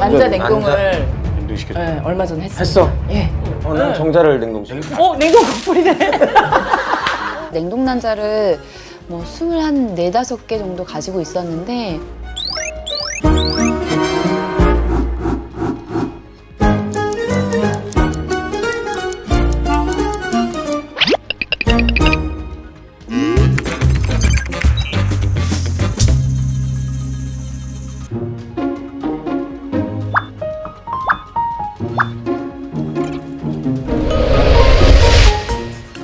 난자 냉동을 냉동시켰죠. 네, 얼마 전에 했어요. 했어? 예. 난 정자를 냉동시켰어. 냉동 커플이네. 냉동 난자를 뭐 24, 5개 정도 가지고 있었는데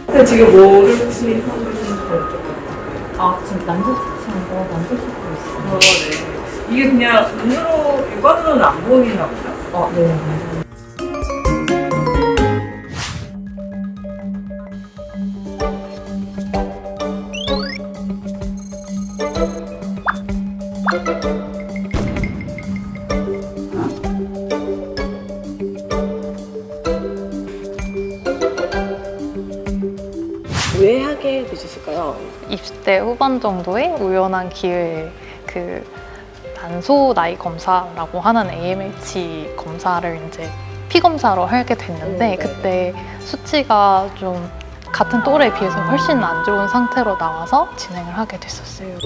근데 지금 뭐를 혹시 하고 계신가요? 지금 난자 채취한 거 만들 수 있어요. 네. 이게 그냥 눈으로, 육안으로는 안 보이나 보죠? 네. 왜 하게 되셨을까요? 20대 후반 정도의 우연한 기회에 그 난소 나이 검사라고 하는 AMH 검사를 이제 피 검사로 하게 됐는데 그때 수치가 좀 같은 또래에 비해서 훨씬 안 좋은 상태로 나와서 진행을 하게 됐었어요.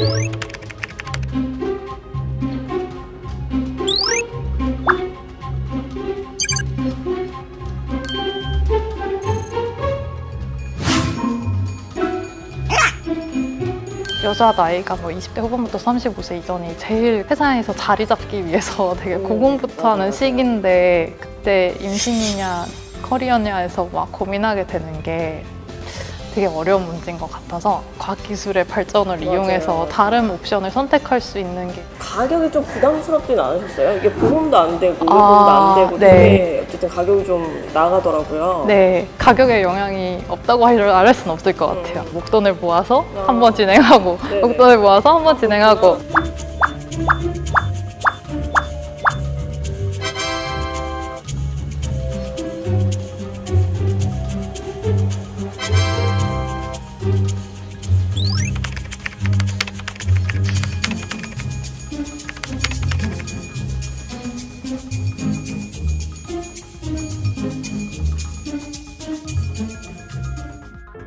여자 나이가 뭐 20대 후반부터 35세 이전이 제일 회사에서 자리 잡기 위해서 되게 고군분투 하는 시기인데 그때 임신이냐 커리어냐에서 막 고민하게 되는 게 되게 어려운 문제인 것 같아서 과학기술의 발전을 이용해서 다른 옵션을 선택할 수 있는 게 가격이 좀 부담스럽진 않으셨어요? 이게 보험도 안 되고, 의료보험도 안 되고, 네. 되게 어쨌든 가격이 좀 나가더라고요. 네, 가격에 영향이 없다고 할 수는 없을 것 같아요. 목돈을 모아서 한 번 진행하고 네네. 목돈을 모아서 한 번 진행하고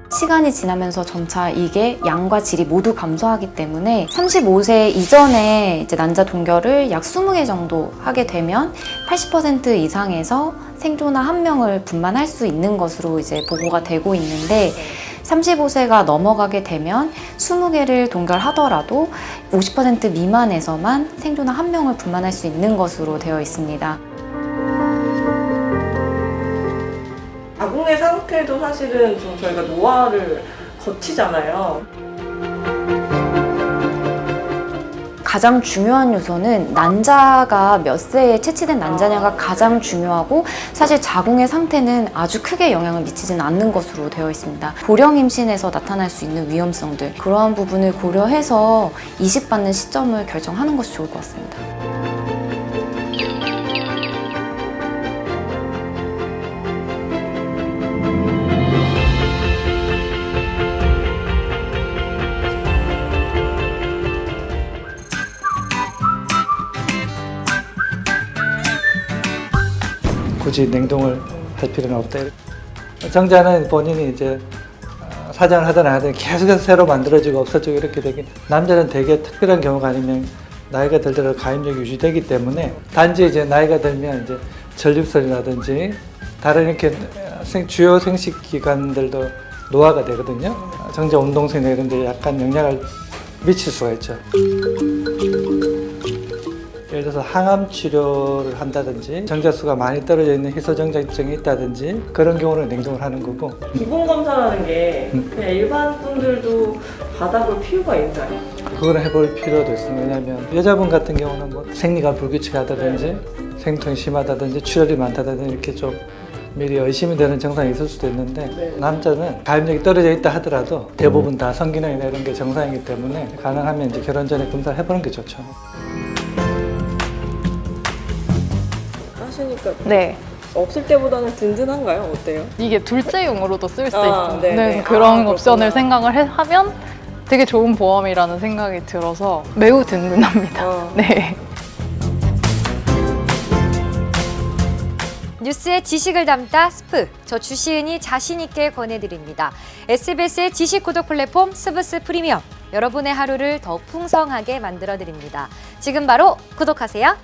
시간이 지나면서 점차 이게 양과 질이 모두 감소하기 때문에 35세 이전에 이제 난자 동결을 약 20개 정도 하게 되면 80% 이상에서 생존아 1명을 분만할 수 있는 것으로 이제 보고가 되고 있는데 35세가 넘어가게 되면 20개를 동결하더라도 50% 미만에서만 생존아 1명을 분만할 수 있는 것으로 되어 있습니다. 자궁의 상태도 사실은 좀 저희가 노화를 거치잖아요. 가장 중요한 요소는 난자가 몇 세에 채취된 난자냐가 가장 중요하고 사실 자궁의 상태는 아주 크게 영향을 미치지는 않는 것으로 되어 있습니다. 고령 임신에서 나타날 수 있는 위험성들 그러한 부분을 고려해서 이식받는 시점을 결정하는 것이 좋을 것 같습니다. 굳이 냉동을 할 필요는 없다. 정자는 본인이 이제 사장을 하든 안 하든 계속해서 새로 만들어지고 없어지고 이렇게 되긴, 남자는 되게 특별한 경우가 아니면 나이가 들더라도 가임력이 유지되기 때문에 단지 이제 나이가 들면 이제 전립선이라든지 다른 이렇게 주요 생식 기관들도 노화가 되거든요. 정자 운동성이나 이런 데 약간 영향을 미칠 수가 있죠. 예를 들어서 항암 치료를 한다든지 정자수가 많이 떨어져 있는 희소정자증이 있다든지 그런 경우는 냉동을 하는 거고. 기본 검사라는 게 그냥 일반 분들도 받아볼 필요가 있나요? 그거는 해볼 필요도 있습니다. 왜냐하면 여자분 같은 경우는 뭐 생리가 불규칙하다든지 생통이 심하다든지 출혈이 많다든지 이렇게 좀 미리 의심이 되는 증상이 있을 수도 있는데 남자는 가임력이 떨어져 있다 하더라도 대부분 다 성기능이나 이런 게 정상이기 때문에 가능하면 이제 결혼 전에 검사를 해보는 게 좋죠. 하시니까 네. 없을 때보다는 든든한가요? 어때요? 이게 둘째용으로도 쓸 수 아, 있는 네네. 그런 아, 옵션을 그렇구나. 하면 되게 좋은 보험이라는 생각이 들어서 매우 든든합니다. 아. 네. 뉴스의 지식을 담다 스프, 저 주시은이 자신 있게 권해드립니다. SBS의 지식 구독 플랫폼 스브스 프리미엄, 여러분의 하루를 더 풍성하게 만들어드립니다. 지금 바로 구독하세요.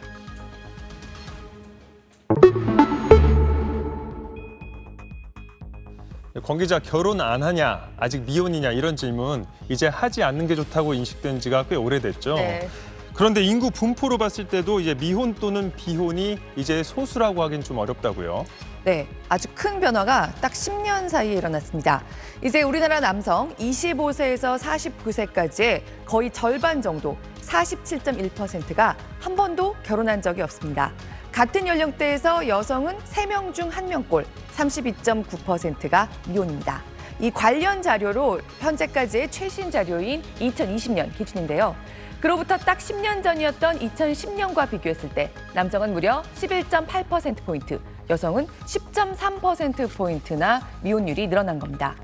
권 기자, 결혼 안 하냐, 아직 미혼이냐 이런 질문 이제 하지 않는 게 좋다고 인식된 지가 꽤 오래됐죠. 네. 그런데 인구 분포로 봤을 때도 이제 미혼 또는 비혼이 이제 소수라고 하긴 좀 어렵다고요. 네, 아주 큰 변화가 딱 10년 사이에 일어났습니다. 이제 우리나라 남성 25세에서 49세까지의 거의 절반 정도, 47.1%가 한 번도 결혼한 적이 없습니다. 같은 연령대에서 여성은 3명 중 1명꼴, 32.9%가 미혼입니다. 이 관련 자료로 현재까지의 최신 자료인 2020년 기준인데요. 그로부터 딱 10년 전이었던 2010년과 비교했을 때 남성은 무려 11.8%포인트, 여성은 10.3%포인트나 미혼율이 늘어난 겁니다.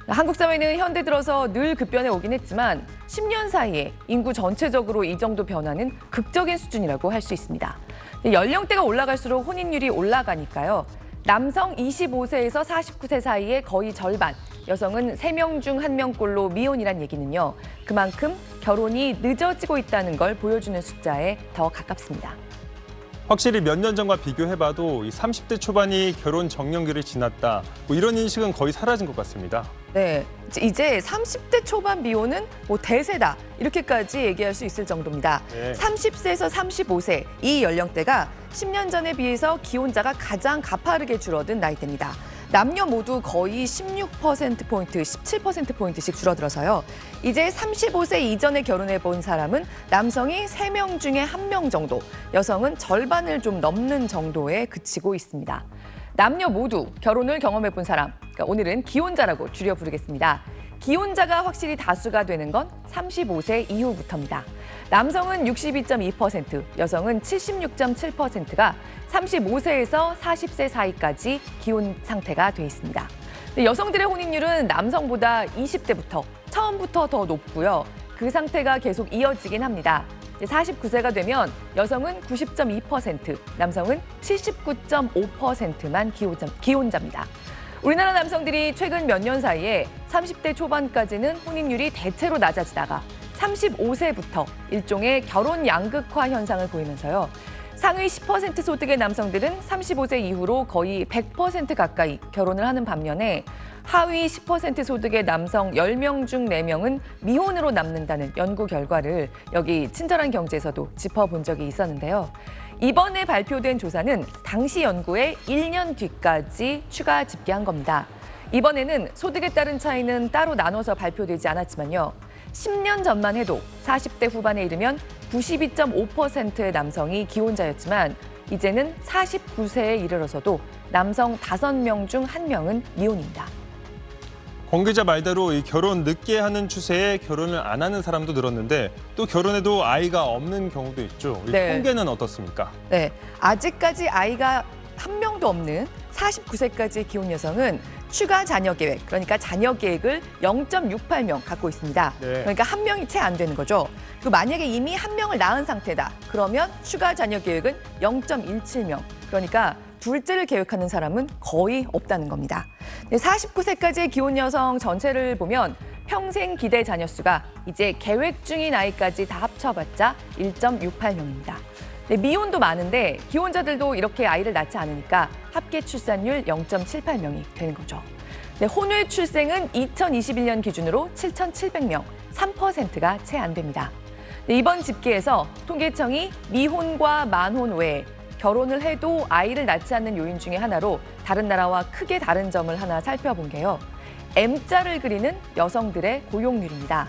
한국 사회는 현대 들어서 늘 급변해 오긴 했지만 10년 사이에 인구 전체적으로 이 정도 변화는 극적인 수준이라고 할 수 있습니다. 연령대가 올라갈수록 혼인율이 올라가니까요. 남성 25세에서 49세 사이에 거의 절반, 여성은 3명 중 1명꼴로 미혼이란 얘기는요. 그만큼 결혼이 늦어지고 있다는 걸 보여주는 숫자에 더 가깝습니다. 확실히 몇 년 전과 비교해봐도 이 30대 초반이 결혼 정년기를 지났다, 뭐 이런 인식은 거의 사라진 것 같습니다. 네, 이제 30대 초반 미혼은 뭐 대세다 이렇게까지 얘기할 수 있을 정도입니다. 네. 30세에서 35세 이 연령대가 10년 전에 비해서 기혼자가 가장 가파르게 줄어든 나이대입니다. 남녀 모두 거의 16%포인트, 17%포인트씩 줄어들어서요. 이제 35세 이전에 결혼해 본 사람은 남성이 3명 중에 1명 정도, 여성은 절반을 좀 넘는 정도에 그치고 있습니다. 남녀 모두 결혼을 경험해 본 사람, 그러니까 오늘은 기혼자라고 줄여 부르겠습니다. 기혼자가 확실히 다수가 되는 건 35세 이후부터입니다. 남성은 62.2%, 여성은 76.7%가 35세에서 40세 사이까지 기혼 상태가 돼 있습니다. 여성들의 혼인율은 남성보다 20대부터 처음부터 더 높고요. 그 상태가 계속 이어지긴 합니다. 49세가 되면 여성은 90.2%, 남성은 79.5%만 기혼자입니다. 우리나라 남성들이 최근 몇 년 사이에 30대 초반까지는 혼인율이 대체로 낮아지다가 35세부터 일종의 결혼 양극화 현상을 보이면서요. 상위 10% 소득의 남성들은 35세 이후로 거의 100% 가까이 결혼을 하는 반면에 하위 10% 소득의 남성 10명 중 4명은 미혼으로 남는다는 연구 결과를 여기 친절한 경제에서도 짚어본 적이 있었는데요. 이번에 발표된 조사는 당시 연구의 1년 뒤까지 추가 집계한 겁니다. 이번에는 소득에 따른 차이는 따로 나눠서 발표되지 않았지만요. 10년 전만 해도 40대 후반에 이르면 92.5%의 남성이 기혼자였지만 이제는 49세에 이르러서도 남성 5명 중 1명은 미혼입니다. 권 기자 말대로 이 결혼 늦게 하는 추세에 결혼을 안 하는 사람도 늘었는데 또 결혼해도 아이가 없는 경우도 있죠. 이 네. 통계는 어떻습니까? 네, 아직까지 아이가 한 명도 없는 49세까지 기혼 여성은 추가 자녀 계획, 그러니까 자녀 계획을 0.68명 갖고 있습니다. 네. 그러니까 한 명이 채 안 되는 거죠. 그리고 만약에 이미 한 명을 낳은 상태다. 그러면 추가 자녀 계획은 0.17명. 그러니까 둘째를 계획하는 사람은 거의 없다는 겁니다. 49세까지의 기혼 여성 전체를 보면 평생 기대 자녀 수가 이제 계획 중인 아이까지 다 합쳐봤자 1.68명입니다. 미혼도 많은데 기혼자들도 이렇게 아이를 낳지 않으니까 합계 출산율 0.78명이 되는 거죠. 혼외 출생은 2021년 기준으로 7,700명, 3%가 채 안 됩니다. 이번 집계에서 통계청이 미혼과 만혼 외에 결혼을 해도 아이를 낳지 않는 요인 중에 하나로 다른 나라와 크게 다른 점을 하나 살펴본 게요. M자를 그리는 여성들의 고용률입니다.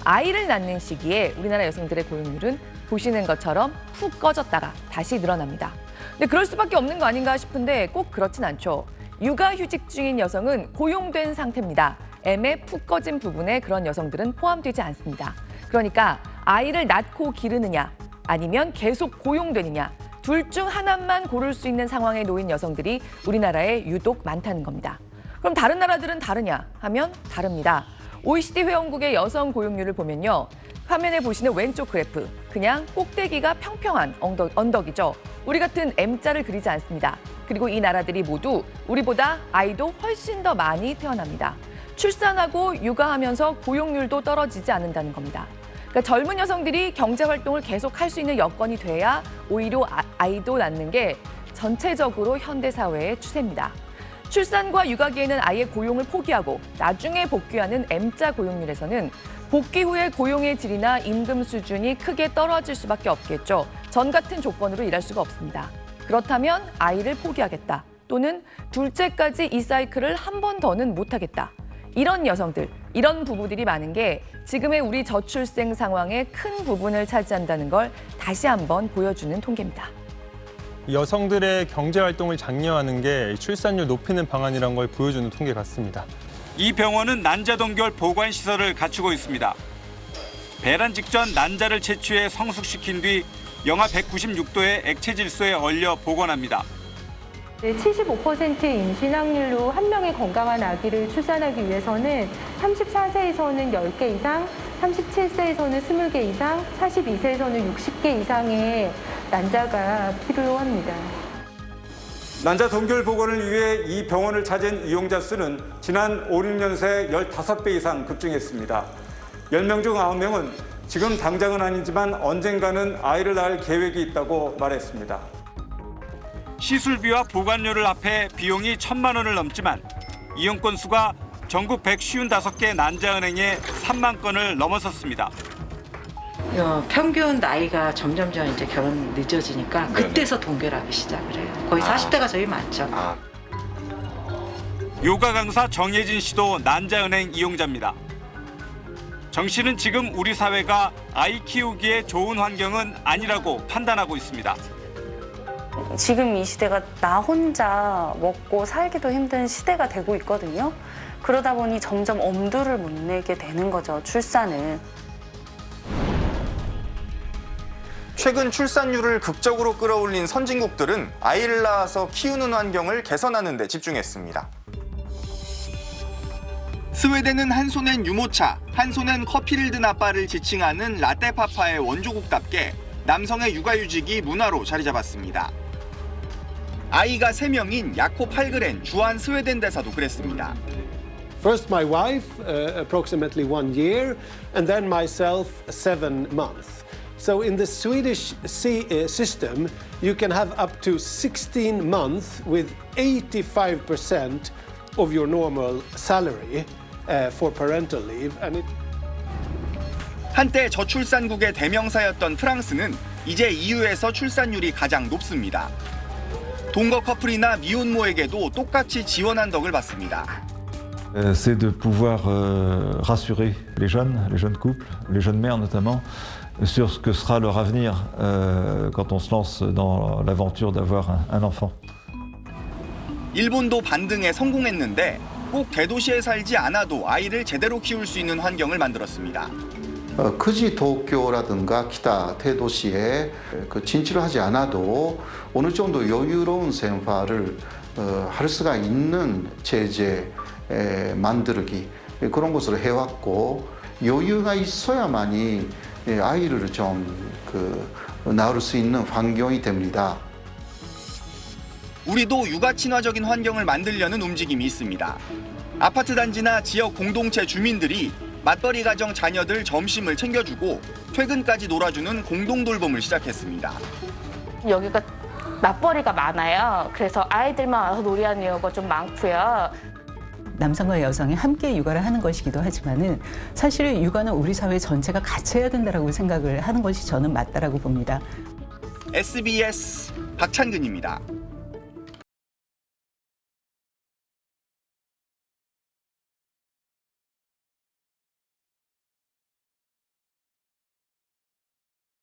아이를 낳는 시기에 우리나라 여성들의 고용률은 보시는 것처럼 푹 꺼졌다가 다시 늘어납니다. 근데 그럴 수밖에 없는 거 아닌가 싶은데 꼭 그렇진 않죠. 육아휴직 중인 여성은 고용된 상태입니다. M의 푹 꺼진 부분에 그런 여성들은 포함되지 않습니다. 그러니까 아이를 낳고 기르느냐 아니면 계속 고용되느냐 둘 중 하나만 고를 수 있는 상황에 놓인 여성들이 우리나라에 유독 많다는 겁니다. 그럼 다른 나라들은 다르냐 하면 다릅니다. OECD 회원국의 여성 고용률을 보면요. 화면에 보시는 왼쪽 그래프, 그냥 꼭대기가 평평한 언덕이죠. 우리 같은 M자를 그리지 않습니다. 그리고 이 나라들이 모두 우리보다 아이도 훨씬 더 많이 태어납니다. 출산하고 육아하면서 고용률도 떨어지지 않는다는 겁니다. 그러니까 젊은 여성들이 경제활동을 계속 할 수 있는 여건이 돼야 오히려 아이도 낳는 게 전체적으로 현대사회의 추세입니다. 출산과 육아기에는 아예 고용을 포기하고 나중에 복귀하는 M자 고용률에서는 복귀 후의 고용의 질이나 임금 수준이 크게 떨어질 수밖에 없겠죠. 전 같은 조건으로 일할 수가 없습니다. 그렇다면 아이를 포기하겠다. 또는 둘째까지 이 사이클을 한 번 더는 못하겠다. 이런 여성들, 이런 부부들이 많은 게 지금의 우리 저출생 상황의 큰 부분을 차지한다는 걸 다시 한번 보여주는 통계입니다. 여성들의 경제활동을 장려하는 게 출산율 높이는 방안이란 걸 보여주는 통계 같습니다. 이 병원은 난자동결 보관시설을 갖추고 있습니다. 배란 직전 난자를 채취해 성숙시킨 뒤 영하 196도의 액체 질소에 얼려 보관합니다. 75% 임신 확률로 한 명의 건강한 아기를 출산하기 위해서는 34세에서는 10개 이상, 37세에서는 20개 이상, 42세에서는 60개 이상의 난자가 필요합니다. 난자 동결 보건을 위해 이 병원을 찾은 이용자 수는 지난 5, 6년 새 15배 이상 급증했습니다. 10명 중 9명은 지금 당장은 아니지만 언젠가는 아이를 낳을 계획이 있다고 말했습니다. 시술비와 보관료를 합해 비용이 1,000만 원을 넘지만 이용 건수가 전국 155개 난자은행에 3만 건을 넘어섰습니다. 평균 나이가 점점 이제 결혼 늦어지니까 그때서 동결하기 시작을 해요. 거의 40대가 제일 많죠. 요가 강사 정혜진 씨도 난자은행 이용자입니다. 정 씨는 지금 우리 사회가 아이 키우기에 좋은 환경은 아니라고 판단하고 있습니다. 지금 이 시대가 나 혼자 먹고 살기도 힘든 시대가 되고 있거든요. 그러다 보니 점점 엄두를 못 내게 되는 거죠, 출산은. 최근 출산율을 극적으로 끌어올린 선진국들은 아이를 낳아서 키우는 환경을 개선하는 데 집중했습니다. 스웨덴은 한 손엔 유모차, 한 손엔 커피를 든 아빠를 지칭하는 라떼파파의 원조국답게 남성의 육아휴직이 문화로 자리 잡았습니다. 아이가 3명인 야콥 팔그렌 주한 스웨덴 대사도 그랬습니다. First my wife, approximately 1 year, and then myself 7 months. So in the Swedish system, you can have up to 16 months with 85% of your normal salary for parental leave. 한때 저출산국의 대명사였던 프랑스는 이제 EU에서 출산율이 가장 높습니다. 동거 커플이나 미혼모에게도 똑같이 지원한 덕을 받습니다. C'est de pouvoir rassurer les jeunes couples, les jeunes mères notamment, sur ce que sera leur avenir quand on se lance dans l'aventure d'avoir un enfant. 일본도 반등에 성공했는데 꼭 대도시에 살지 않아도 아이를 제대로 키울 수 있는 환경을 만들었습니다. 크지 도쿄라든가 기타 대도시에 진출을 하지 않아도 어느 정도 여유로운 생활을 할 수가 있는 체제 만들기 그런 것을 해왔고 여유가 있어야만이 아이를 좀 낳을 수 있는 환경이 됩니다. 우리도 육아 친화적인 환경을 만들려는 움직임이 있습니다. 아파트 단지나 지역 공동체 주민들이 맞벌이 가정 자녀들 점심을 챙겨주고 퇴근까지 놀아주는 공동 돌봄을 시작했습니다. 여기가 맞벌이가 많아요. 그래서 아이들만 와서 놀이하는 경우가 좀 많고요. 남성과 여성이 함께 육아를 하는 것이기도 하지만은 사실 육아는 우리 사회 전체가 같이 해야 된다라고 생각을 하는 것이 저는 맞다라고 봅니다. SBS 박찬근입니다.